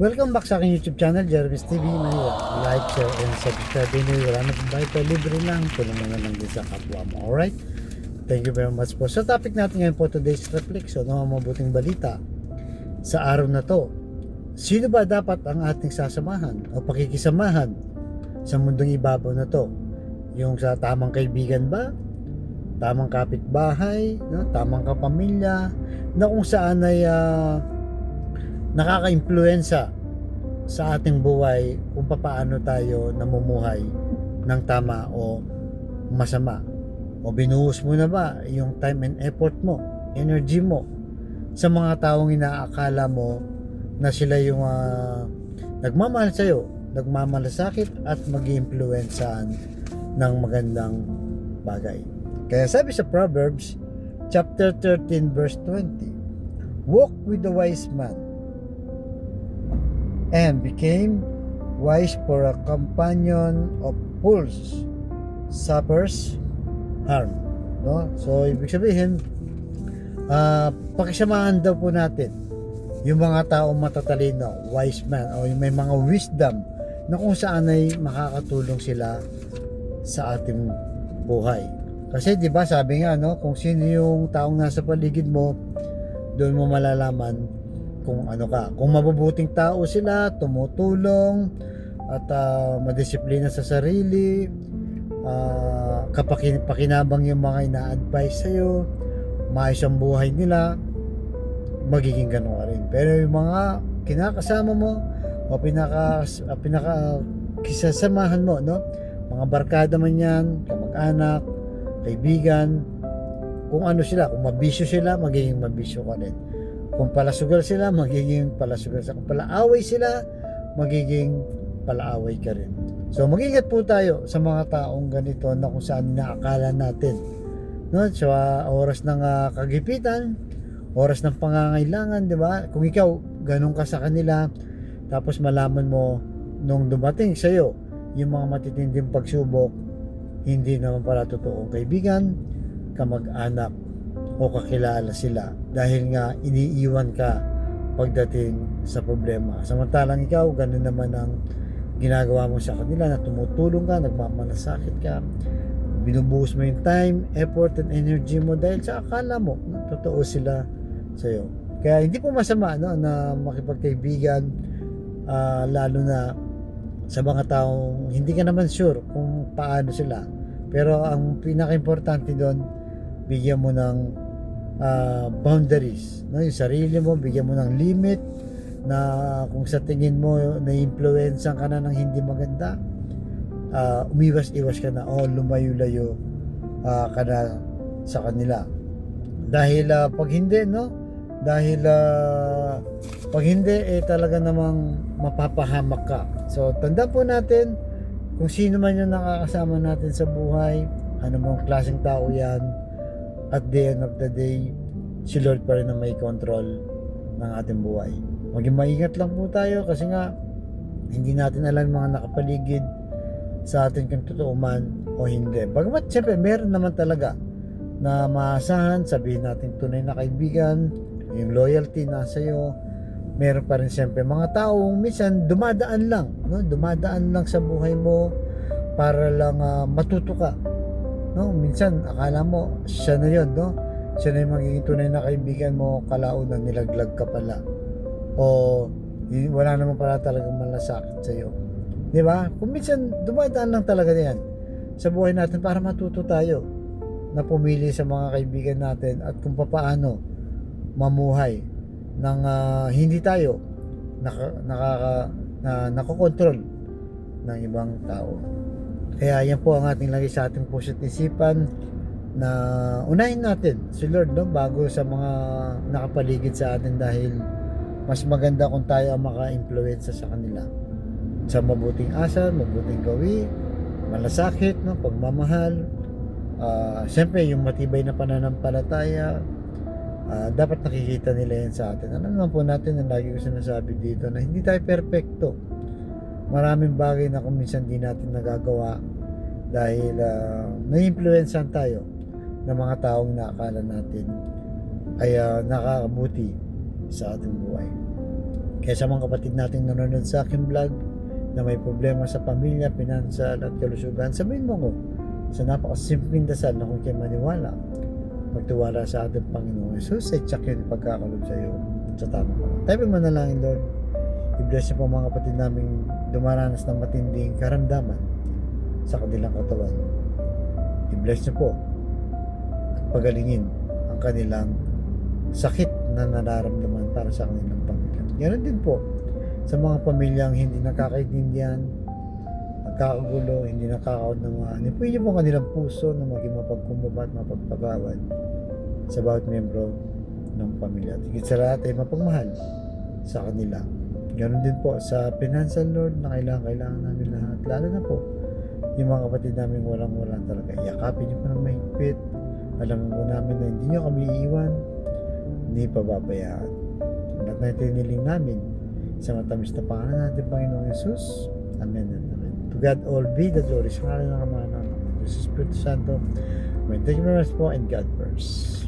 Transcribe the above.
Welcome back sa aking YouTube channel, Jeremy's TV Manila. Like, share, and subscribe din. Wala na pong bayad, libre lang. Tulong mo na lang din sa kapwa mo. Alright? Thank you very much po. Sa topic natin ngayon po, today's reflection, no, mabuting balita sa araw na to. Sino ba dapat ang ating sasamahan o pakikisamahan sa mundong ibabaw na to? Yung sa tamang kaibigan ba? Tamang kapitbahay? No? Tamang kapamilya? Na kung saan ay nakaka-impluensya sa ating buhay kung paano tayo namumuhay ng tama o masama, o binuhos mo na ba yung time and effort mo, energy mo sa mga taong inaakala mo na sila yung nagmamahal sa'yo, nagmamalasakit at mag-iimpluwensyahan ng magandang bagay. Kaya sabi sa Proverbs chapter 13 verse 20, walk with the wise man and became wise, for a companion of fools suffers harm. No? So ibig sabihin, pakisamahan daw po natin yung mga taong matatalino, wise man, o yung may mga wisdom na kung saan ay makakatulong sila sa ating buhay. Kasi 'di ba sabi nga, no, kung sino yung taong nasa paligid mo, doon mo malalaman kung ano ka. Kung mabubuting tao sila, tumutulong at madisiplina sa sarili, pakinabang yung mga ina-advise sa'yo, maayos ang buhay nila, magiging ganun ka rin. Pero yung mga kinakasama mo o kisasamahan mo, no, mga barkada man yan, kamag-anak, kaibigan, kung ano sila, kung mabisyo sila, magiging mabisyo ka rin. Kung palasugal sila, magiging palasugal sila. Kung palaaway sila, magiging palaaway ka rin. So mag-ingat po tayo sa mga taong ganito na kung saan naakala natin, no? So oras ng kagipitan, oras ng pangangailangan, di ba? Kung ikaw ganun ka sa kanila, tapos malaman mo nung dumating sa iyo yung mga matitinding pagsubok, hindi naman pala totoong kaibigan, kamag-anak o kakilala sila, dahil nga iniiwan ka pagdating sa problema. Samantalang ikaw, ganun naman ang ginagawa mo sa kanila, na tumutulong ka, nagmamalasakit ka, binubuhos mo yung time, effort, and energy mo dahil sa akala mo totoo sila sa iyo. Kaya hindi po masama, no, na makipagkaibigan, lalo na sa mga taong hindi ka naman sure kung paano sila. Pero ang pinaka-importante doon, bigyan mo ng boundaries, no? Yung sarili mo, bigyan mo ng limit na kung sa tingin mo na-influencean ka na ng hindi maganda, umiwas-iwas ka na o lumayo-layo ka na sa kanila. Dahil pag hindi, no? Dahil pag hindi, talaga namang mapapahamak ka. So tandaan po natin, kung sino man yung nakakasama natin sa buhay, ano mong klaseng tao yan, at the end of the day, si Lord pa rin na may control ng ating buhay. Maging maingat lang po tayo, kasi nga hindi natin alam mga nakapaligid sa atin kung totoo man o hindi. Bagamat siyempre meron naman talaga na maasahan, sabihin natin tunay na kaibigan, yung loyalty nasa iyo. Meron pa rin siyempre mga taong minsan dumadaan lang, no? Dumadaan lang sa buhay mo para lang matuto ka, no? Minsan akala mo siya na yun, no? Siya na yung magiging tunay na kaibigan mo, kalaunan nilaglag ka pala, o wala naman pala talagang malasakit sa iyo, di ba? Kung minsan dumadaan lang talaga yan sa buhay natin para matuto tayo na pumili sa mga kaibigan natin at kung paano mamuhay ng hindi tayo nakokontrol ng ibang tao. Kaya yan po ang ating lagi sa ating puso't isipan, na unahin natin si Lord, no, bago sa mga nakapaligid sa atin, dahil mas maganda kung tayo ang maka-influensya sa kanila sa mabuting asal, mabuting gawi, malasakit, no, pagmamahal, siyempre yung matibay na pananampalataya. Dapat nakikita nila yan sa atin. Alam naman po natin, na lagi ko sinasabi dito, na hindi tayo perfecto. Maraming bagay na kung minsan di natin nagagawa dahil na-influencean tayo ng mga taong nakakala natin ay nakakabuti sa ating buhay. Kaya sa mga kapatid nating nanonood sa aking vlog na may problema sa pamilya, pinansal at kalusugan, sabihin mo ko sa napakasimpleng dasal na kung kayo maniwala, magtiwala sa ating Panginoong Jesus, ay tsak yun ipagkakalob sa iyo sa tamang panahon. Tayo manalangin, Lord. I-bless niyo po mga kapatid naming dumaranas ng matinding karamdaman sa kanilang katawan. I-bless niyo po at pagalingin ang kanilang sakit na nararamdaman para sa kanilang pamilya. Ganon din po sa mga pamilyang hindi nakakaintindihan, nagkakagulo, hindi nakakaunawaan. Ipuin niyo po ang kanilang puso na maging mapagkumbaba at mapagpagawad sa bawat miyembro ng pamilya. At higit sa lahat ay mapagmahal sa kanila. Ganon din po sa financial, Lord, na kailangan namin lahat. Lalo na po yung mga kapatid namin walang talaga. Yakapin niyo po ng mahigpit. Alam mo namin na hindi niyo kami iiwan, hindi pababayaan. Lahat na itiniling namin sa matamis na pangalan natin, Panginoong Jesus. Amen and amen. To God all be the glory. Sa ngalan ng Ama, ng Anak, ng Jesus, Espiritu Santo. Thank you very much po, and God first.